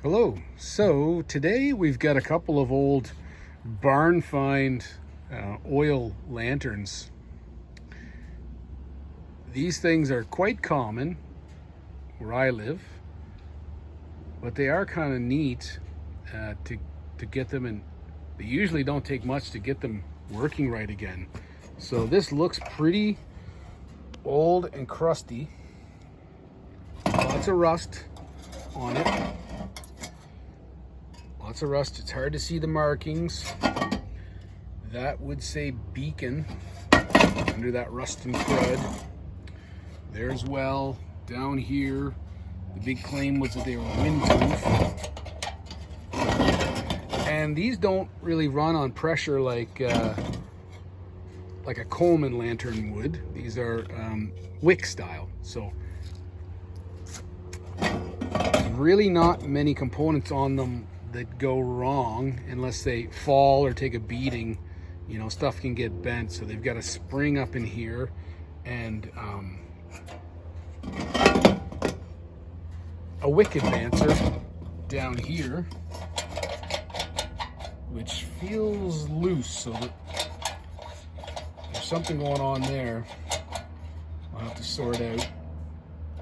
Hello. So today we've got a couple of old barn find oil lanterns. These things are quite common where I live, but they are kind of neat to get them, and they usually don't take much to get them working right again. So this looks pretty old and crusty. Lots of rust on it. Lots of rust. It's hard to see the markings. That would say Beacon under that rust and crud. There's well down here. The big claim was that they were windproof. And these don't really run on pressure like a Coleman lantern would. These are wick style. So there's really not many components on them that go wrong unless they fall or take a beating. You know, stuff can get bent. So they've got a spring up in here and a wick advancer down here, which feels loose, so that there's something going on there. I'll have to sort out.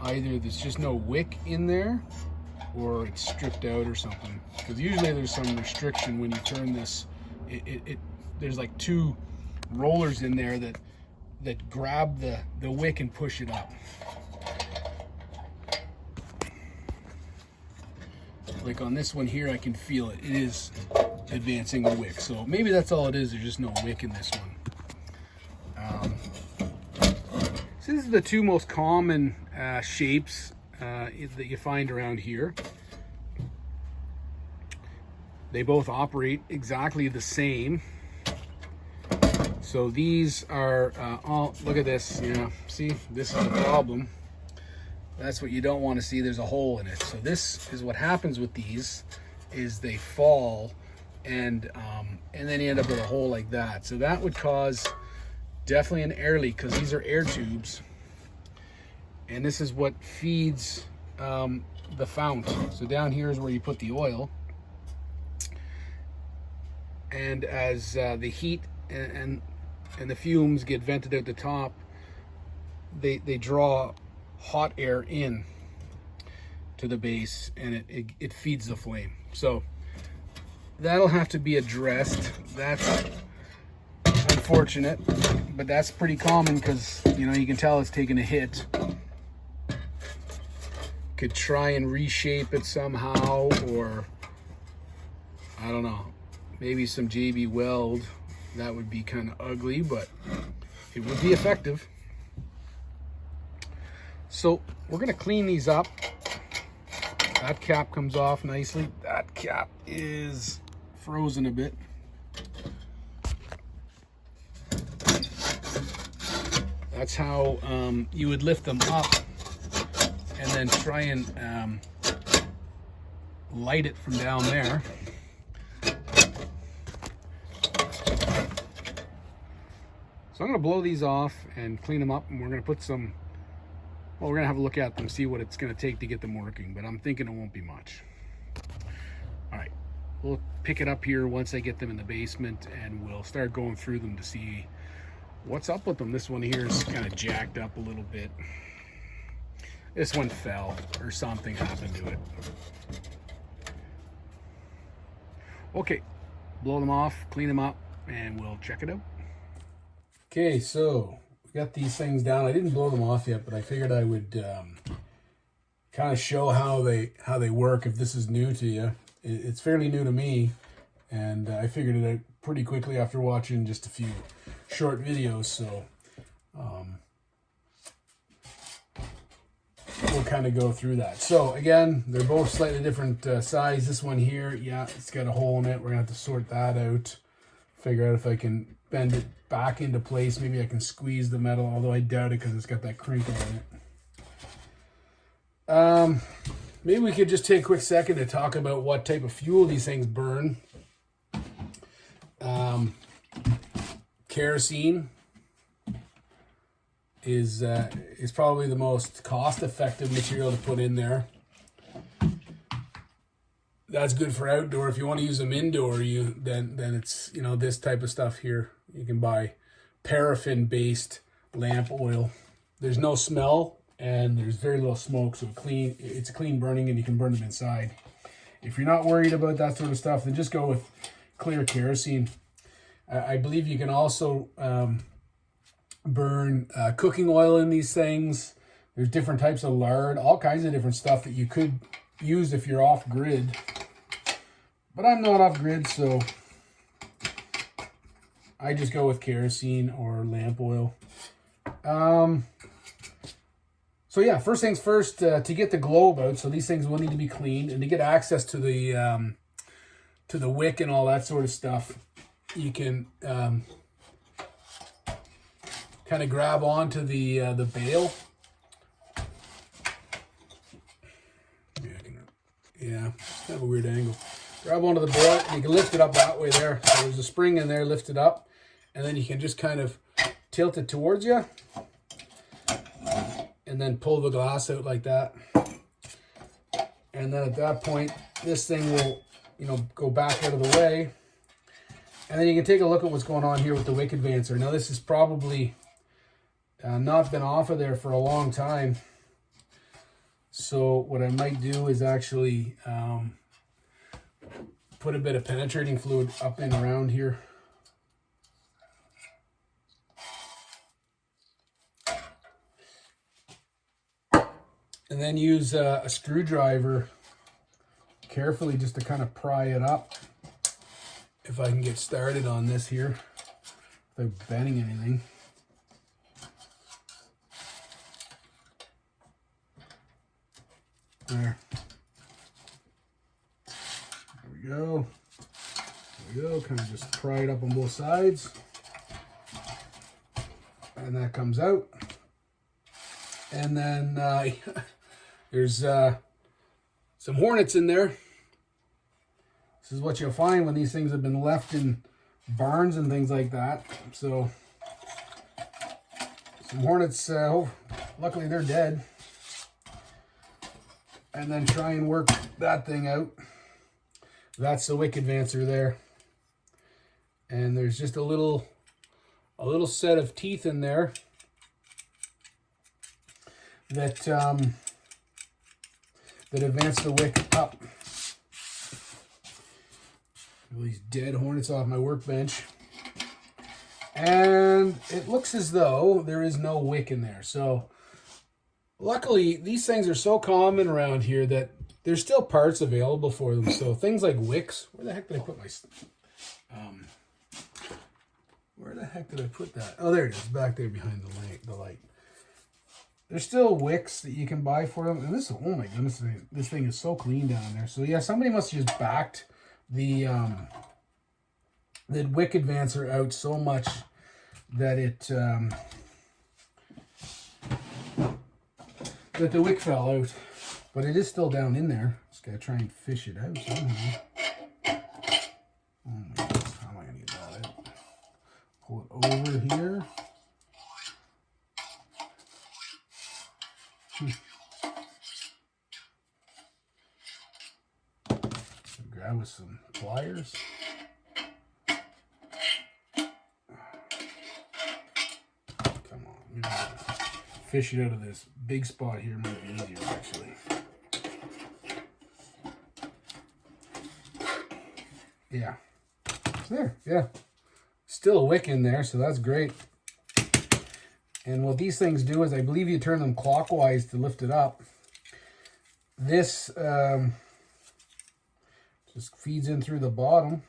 Either there's just no wick in there or it's stripped out or something, because usually there's some restriction when you turn this. There's like two rollers in there that grab the wick and push it up. Like on this one here, I can feel it. It is advancing a wick. So maybe that's all it is. There's just no wick in this one. So this is the two most common shapes that you find around here. They both operate exactly the same. So these are, oh, look at this, you know, see, this is the problem. That's what you don't want to see. There's a hole in it. So this is what happens with these, is they fall and then you end up with a hole like that. So that would cause definitely an air leak, because these are air tubes. And this is what feeds the fount. So down here is where you put the oil. And as the heat and the fumes get vented out the top, they draw hot air in to the base, and it feeds the flame. So that'll have to be addressed. That's unfortunate, but that's pretty common, because you know, you can tell it's taking a hit. Could try and reshape it somehow, or I don't know, maybe some JB weld. That would be kind of ugly, but it would be effective. So we're gonna clean these up. That cap comes off nicely. That cap is frozen a bit. That's how you would lift them up and then try and light it from down there. So I'm gonna blow these off and clean them up, and we're gonna put some, well, we're gonna have a look at them, see what it's gonna take to get them working, but I'm thinking it won't be much. All right, we'll pick it up here once I get them in the basement, and we'll start going through them to see what's up with them. This one here is kind of jacked up a little bit. This one fell, or something happened to it. Okay, blow them off, clean them up, and we'll check it out. Okay, so we got these things down. I didn't blow them off yet, but I figured I would kind of show how they work if this is new to you. It's fairly new to me, and I figured it out pretty quickly after watching just a few short videos. So we'll kind of go through that. So again, they're both slightly different size. This one here, yeah, it's got a hole in it. We're gonna have to sort that out. Figure out if I can bend it back into place. Maybe I can squeeze the metal, although I doubt it because it's got that crinkle in it. Maybe we could just take a quick second to talk about what type of fuel these things burn. Kerosene is probably the most cost-effective material to put in there. that's good for outdoor. If you want to use them indoor, then it's, you know, this type of stuff here. You can buy paraffin based lamp oil. There's no smell and there's very little smoke, so it's clean burning, and you can burn them inside. If you're not worried about that sort of stuff, then just go with clear kerosene. I believe you can also burn cooking oil in these things. There's different types of lard, all kinds of different stuff that you could use if you're off grid. But I'm not off grid, so I just go with kerosene or lamp oil. So yeah, first things first, to get the globe out, so these things will need to be cleaned, and to get access to the wick and all that sort of stuff, you can kind of grab onto the bail. Yeah, it's kind of a weird angle. Grab onto the bail, and you can lift it up that way there. So there's a spring in there, lift it up, and then you can just kind of tilt it towards you, and then pull the glass out like that. And then at that point, this thing will, you know, go back out of the way. And then you can take a look at what's going on here with the wick advancer. Now this has probably not been off of there for a long time. So what I might do is actually put a bit of penetrating fluid up and around here. And then use a screwdriver carefully just to kind of pry it up. If I can get started on this here without bending anything. There. There we go. There we go. Kind of just pry it up on both sides. And that comes out. And then there's some hornets in there. This is what you'll find when these things have been left in barns and things like that. So some hornets, luckily they're dead. And then try and work that thing out. That's the wick advancer there. And there's just a little set of teeth in there that that advance the wick up. These dead hornets off my workbench. And it looks as though there is no wick in there. So luckily, these things are so common around here that there's still parts available for them. So things like wicks. Where the heck did I put my... where the heck did I put that? Oh, there it is, back there behind the light. There's still wicks that you can buy for them. And this, oh my goodness, this thing is so clean down there. So yeah, somebody must have just backed the wick advancer out so much that it that the wick fell out. But it is still down in there. Just gotta try and fish it out somehow. Oh my goodness, how am I gonna get that out? Pull it over here. Grab with some pliers. Come on, maybe fish it out of this big spot here might be easier actually. Yeah, there, yeah. Still a wick in there, so that's great. And what these things do is I believe you turn them clockwise to lift it up. This just feeds in through the bottom.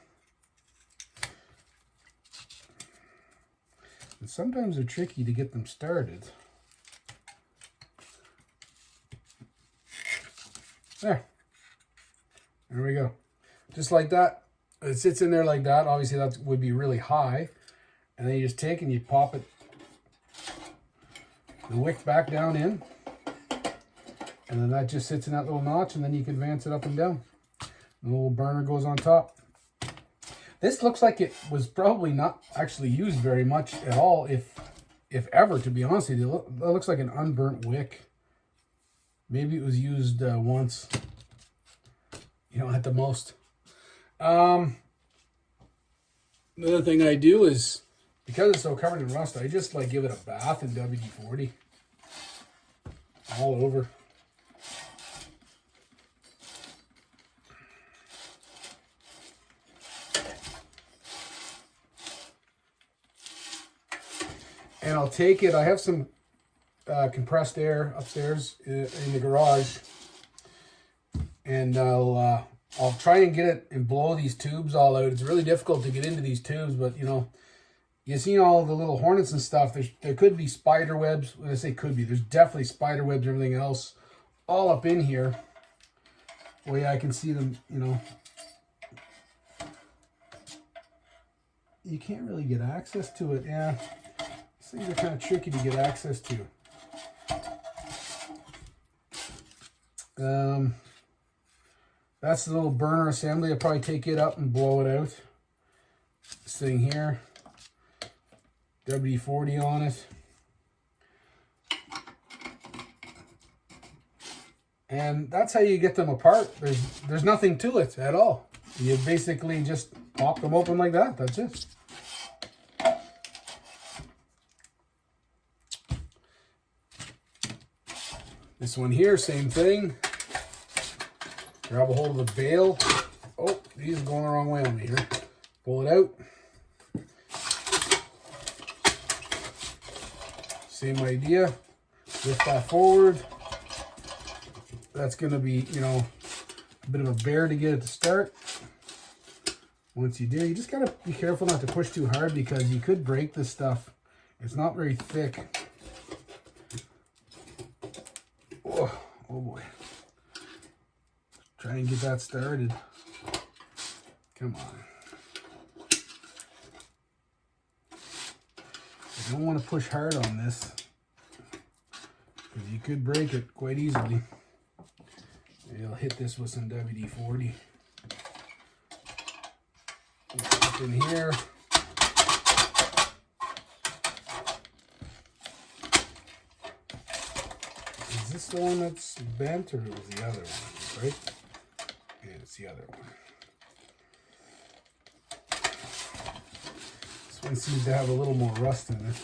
And sometimes they're tricky to get them started. There we go. Just like that. It sits in there like that. Obviously that would be really high. And then you just take and you pop it, the wick back down in. And then that just sits in that little notch, and then you can advance it up and down. The little burner goes on top. This looks like it was probably not actually used very much at all, if ever, to be honest with you. That looks like an unburnt wick. Maybe it was used once. you know, at the most. Another thing I do is, because it's so covered in rust, I just like give it a bath in WD-40 all over. And I'll take it, I have some compressed air upstairs in the garage, and I'll try and get it and blow these tubes all out. It's really difficult to get into these tubes, but you know, you see all the little hornets and stuff. There could be spider webs. When I say could be, there's definitely spider webs and everything else all up in here. Well, yeah, I can see them, you know. You can't really get access to it. Yeah, these things are kind of tricky to get access to. That's the little burner assembly. I'll probably take it up and blow it out. This thing here, WD-40 on it. And that's how you get them apart. There's nothing to it at all. You basically just pop them open like that. That's it. This one here, same thing. Grab a hold of the bail. Oh, these are going the wrong way on me here. Pull it out. Same idea. Lift that forward. That's going to be, you know, a bit of a bear to get it to start. Once you do, you just got to be careful not to push too hard because you could break this stuff. It's not very thick. Oh boy. Try and get that started. Come on. I don't want to push hard on this because you could break it quite easily. Maybe I'll hit this with some WD-40. Up in here. Is this the one that's bent or was the other one, right? Yeah, it's the other one. This one seems to have a little more rust in it.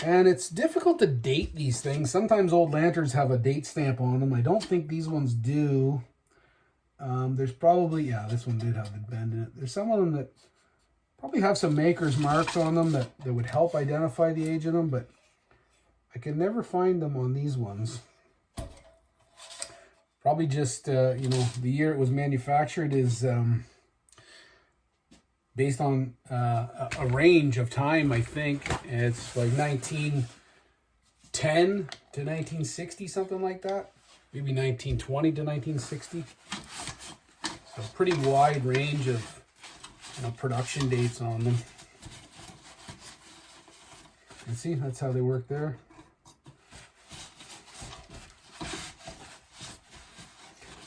And it's difficult to date these things. Sometimes old lanterns have a date stamp on them. I don't think these ones do. There's probably, yeah, this one did have the bend in it. There's some of them that probably have some maker's marks on them that would help identify the age of them, but I can never find them on these ones. Probably just, you know, the year it was manufactured is based on a range of time, I think. It's like 1910 to 1960, something like that. Maybe 1920 to 1960. So pretty wide range of, you know, production dates on them. And see, that's how they work there.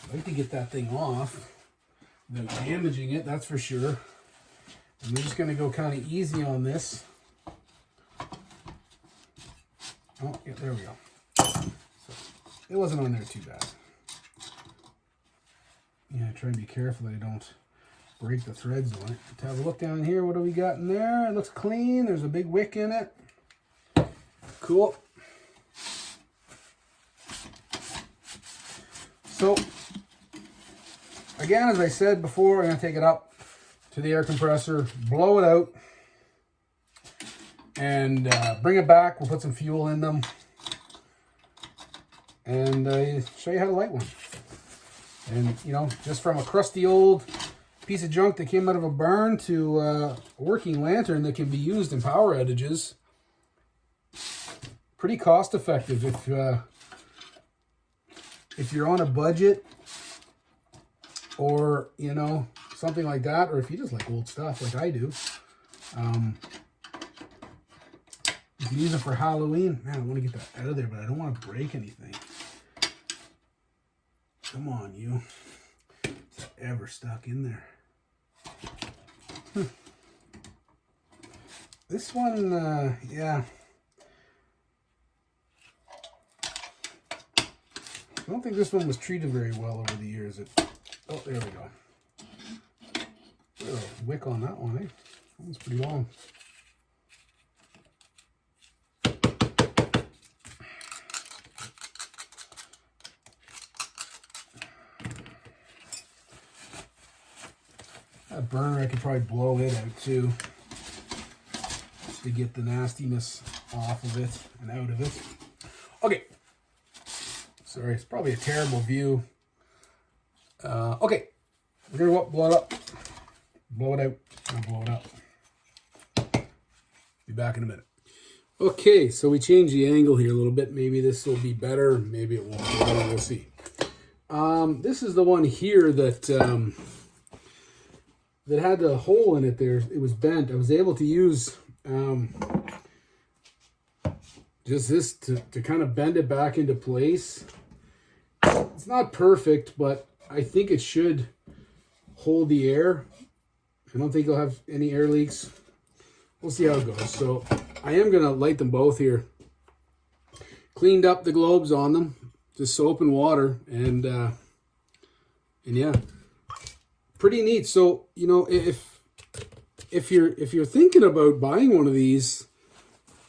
I'd like to get that thing off without damaging it, that's for sure. And we're just going to go kind of easy on this. Oh, yeah, there we go. So it wasn't on there too bad. Yeah, try and be careful that I don't break the threads on it. To have a look down here, what do we got in there? It looks clean. There's a big wick in it. Cool. So, again, as I said before, I'm going to take it up to the air compressor, blow it out, and bring it back. We'll put some fuel in them and show you how to light one. And, you know, just from a crusty old piece of junk that came out of a barn to a working lantern that can be used in power outages, pretty cost effective if you're on a budget or, you know, something like that, or if you just like old stuff like I do. You can use it for Halloween. Man, I want to get that out of there, but I don't want to break anything. Come on, you. Is that ever stuck in there? This one, yeah. I don't think this one was treated very well over the years. Oh, there we go. A wick on that one, eh? That one's pretty long. That burner, I could probably blow it out too, just to get the nastiness off of it and out of it. Okay. Sorry, it's probably a terrible view. Okay, we're gonna blow it up. Blow it out. I'll blow it up. Be back in a minute. Okay, so we changed the angle here a little bit. Maybe this will be better. Maybe it won't. We'll see. This is the one here that that had the hole in it there. It was bent. I was able to use just this to kind of bend it back into place. It's not perfect, but I think it should hold the air. I don't think it'll have any air leaks. We'll see how it goes. So I am going to light them both here. Cleaned up the globes on them, just soap and water, and yeah, pretty neat. So, you know, if you're thinking about buying one of these,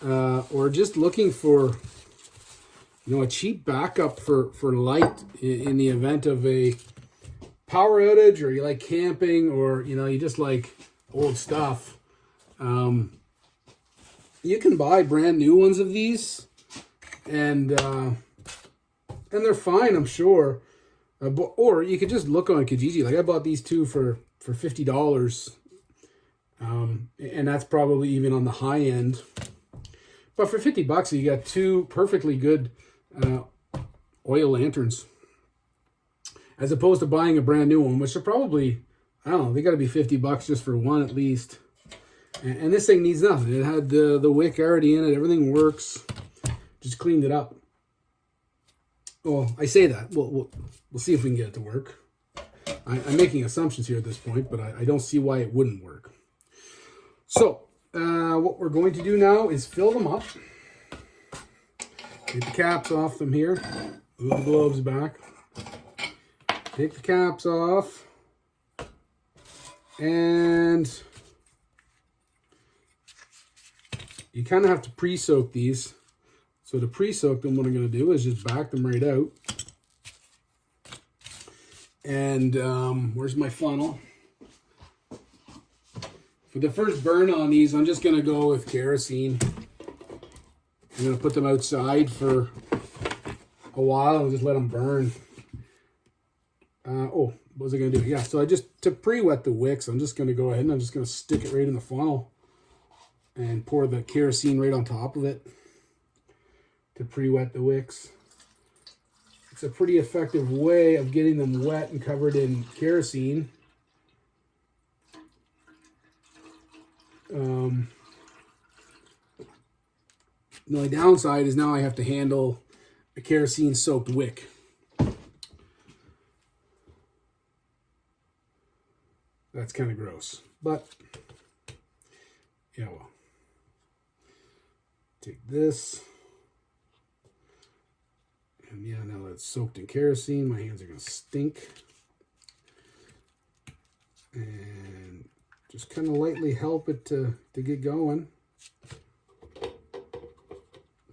or just looking for, you know, a cheap backup for light in the event of a power outage, or you like camping, or, you know, you just like old stuff, you can buy brand new ones of these, and they're fine, I'm sure. Or you could just look on Kijiji. Like, I bought these two for $50, and that's probably even on the high end. But for $50, you got two perfectly good oil lanterns, as opposed to buying a brand new one, which are probably, I don't know, they got to be $50 just for one at least. And this thing needs nothing. It had the wick already in it. Everything works. Just cleaned it up. Well, I say that. We'll see if we can get it to work. I'm making assumptions here at this point, but I don't see why it wouldn't work. So, what we're going to do now is fill them up. Take the caps off them here. Move the globes back. Take the caps off. And you kind of have to pre-soak these. So to pre-soak them, what I'm going to do is just back them right out. And where's my funnel? For the first burn on these, I'm just going to go with kerosene. I'm going to put them outside for a while and just let them burn. What was I going to do? Yeah, so to pre-wet the wicks, I'm just going to go ahead and I'm just going to stick it right in the funnel and pour the kerosene right on top of it to pre-wet the wicks. It's a pretty effective way of getting them wet and covered in kerosene. The only downside is now I have to handle a kerosene-soaked wick. That's kind of gross, but yeah, well. Take this. And yeah, now that it's soaked in kerosene, my hands are going to stink. And just kind of lightly help it to get going.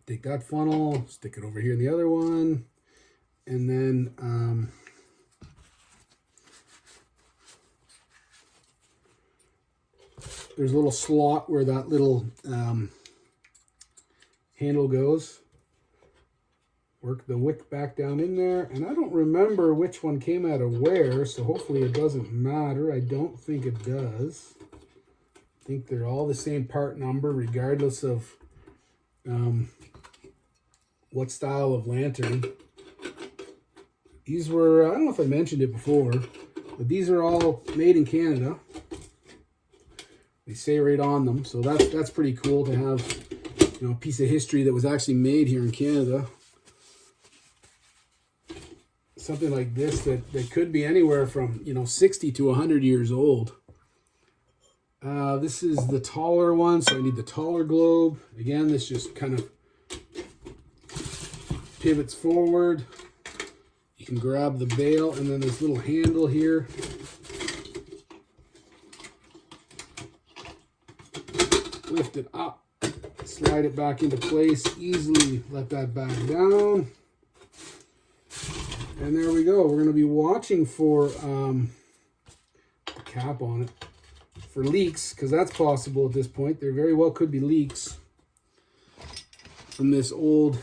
Take that funnel, stick it over here in the other one, and then there's a little slot where that little handle goes. Work the wick back down in there, and I don't remember which one came out of where, so hopefully it doesn't matter. I don't think it does. I think they're all the same part number, regardless of what style of lantern. These were, I don't know if I mentioned it before, but these are all made in Canada. They say right on them, so that's pretty cool to have, you know, a piece of history that was actually made here in Canada. Something like this that could be anywhere from, you know, 60 to 100 years old. This is the taller one, so I need the taller globe. Again, this just kind of pivots forward. and grab the bail, and then this little handle here. Lift it up, slide it back into place, easily let that back down. And there we go. We're going to be watching for a cap on it for leaks, because that's possible at this point. There very well could be leaks from this old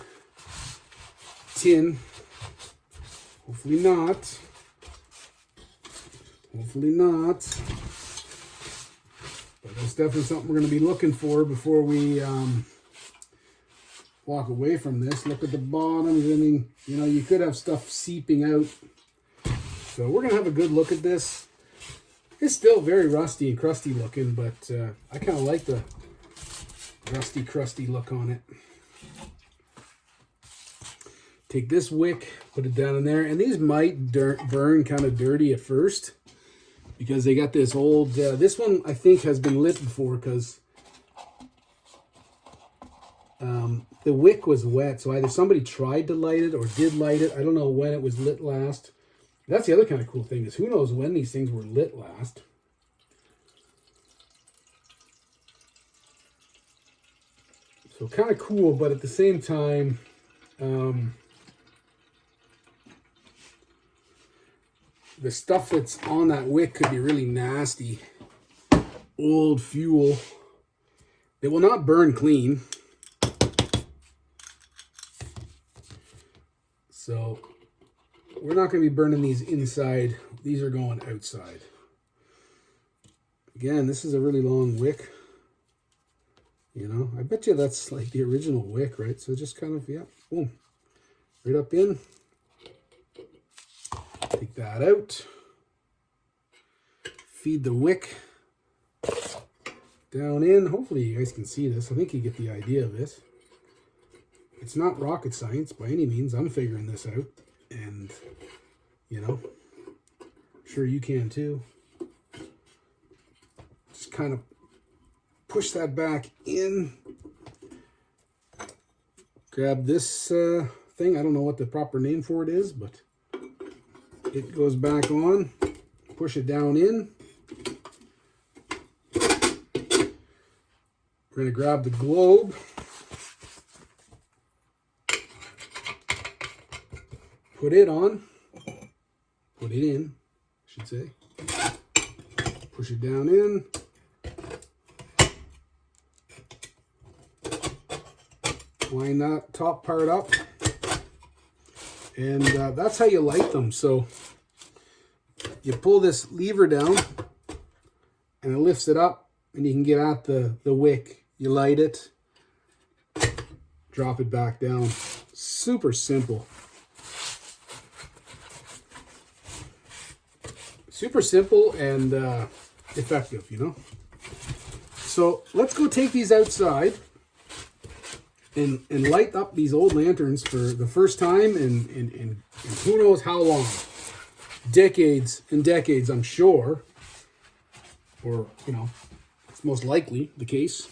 tin. Hopefully not. Hopefully not. But that's definitely something we're going to be looking for before we walk away from this. Look at the bottom. I mean, you know, you could have stuff seeping out. So we're going to have a good look at this. It's still very rusty and crusty looking, but I kind of like the rusty, crusty look on it. Take this wick, put it down in there, and these might burn kind of dirty at first because they got this old, this one I think has been lit before because the wick was wet, so either somebody tried to light it or did light it. I don't know when it was lit last. That's the other kind of cool thing, is who knows when these things were lit last. So kind of cool, but at the same time, the stuff that's on that wick could be really nasty. Old fuel. It will not burn clean. So we're not going to be burning these inside. These are going outside. Again, this is a really long wick. You know, I bet you that's like the original wick, right? So just kind of, yeah, boom. Right up in. Take that out. Feed the wick down in. Hopefully you guys can see this. I think you get the idea of this. It's not rocket science by any means. I'm figuring this out. And, you know, I'm sure you can too. Just kind of push that back in. Grab this thing. I don't know what the proper name for it is, but it goes back on. Push it down in. We're going to grab the globe. Put it on. Put it in, I should say. Push it down in. Line that top part up. And that's how you light them. So you pull this lever down and it lifts it up and you can get at the wick. You light it, drop it back down. Super simple. Super simple and effective, you know. So let's go take these outside and light up these old lanterns for the first time in who knows how long. Decades and decades, I'm sure. Or, you know, it's most likely the case.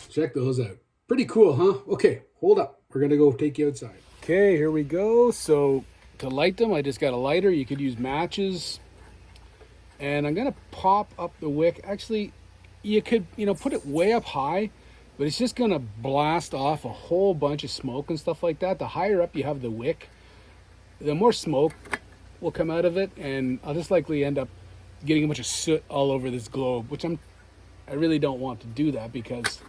Check those out. Pretty cool, huh? Okay, hold up. We're going to go take you outside. Okay, here we go. So to light them, I just got a lighter. You could use matches. And I'm going to pop up the wick. Actually, you could, you know, put it way up high, but it's just going to blast off a whole bunch of smoke and stuff like that. The higher up you have the wick, the more smoke will come out of it, and I'll just likely end up getting a bunch of soot all over this globe, which I really don't want to do that, because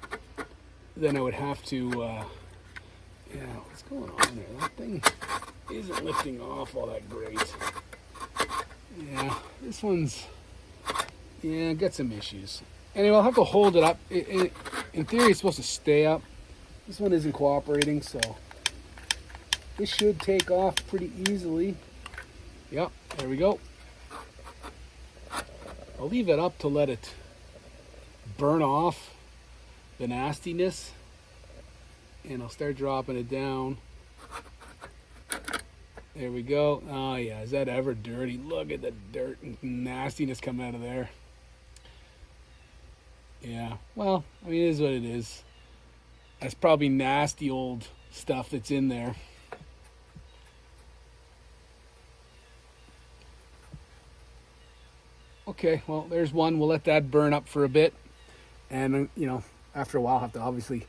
then I would have to, yeah, what's going on there? That thing isn't lifting off all that great. Yeah, this one's, yeah, got some issues. Anyway, I'll have to hold it up. In theory, it's supposed to stay up. This one isn't cooperating, so this should take off pretty easily. Yep, there we go. I'll leave it up to let it burn off the nastiness, and I'll start dropping it down. There we go. Oh yeah, is that ever dirty? Look at the dirt and nastiness coming out of there. Yeah, well, I mean, it is what it is. That's probably nasty old stuff that's in there. Okay, well, there's one. We'll let that burn up for a bit. And, you know, after a while, I'll have to obviously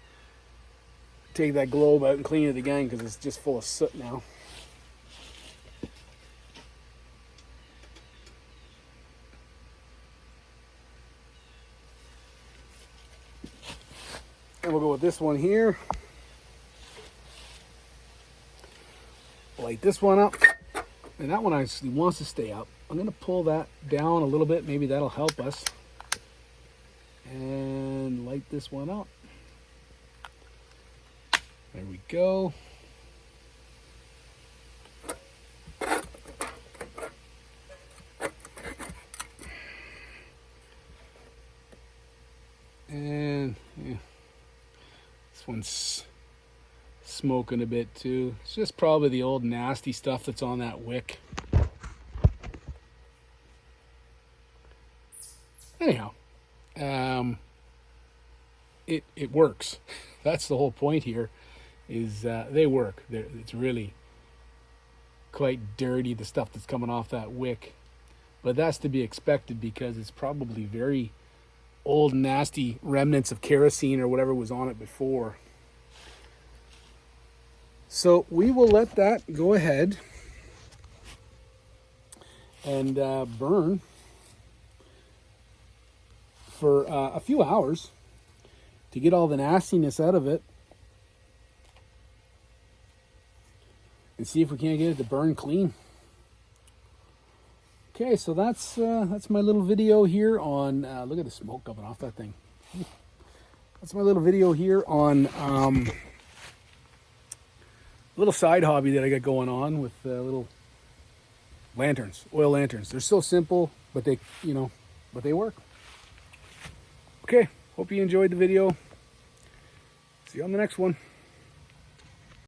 take that globe out and clean it again because it's just full of soot now. And we'll go with this one here. Light this one up. And that one actually wants to stay up. I'm going to pull that down a little bit. Maybe that'll help us. And light this one up. There we go. And yeah, this one's smoking a bit too. It's just probably the old nasty stuff that's on that wick. Anyhow, it works. That's the whole point here, is they work. It's really quite dirty, the stuff that's coming off that wick, but that's to be expected because it's probably very old nasty remnants of kerosene or whatever was on it before. So we will let that go ahead and burn for a few hours to get all the nastiness out of it, and see if we can't get it to burn clean. Okay, so that's my little video here on look at the smoke coming off that thing. That's my little video here on little side hobby that I got going on with little lanterns, oil lanterns. They're so simple, but they work. Okay, hope you enjoyed the video. See you on the next one.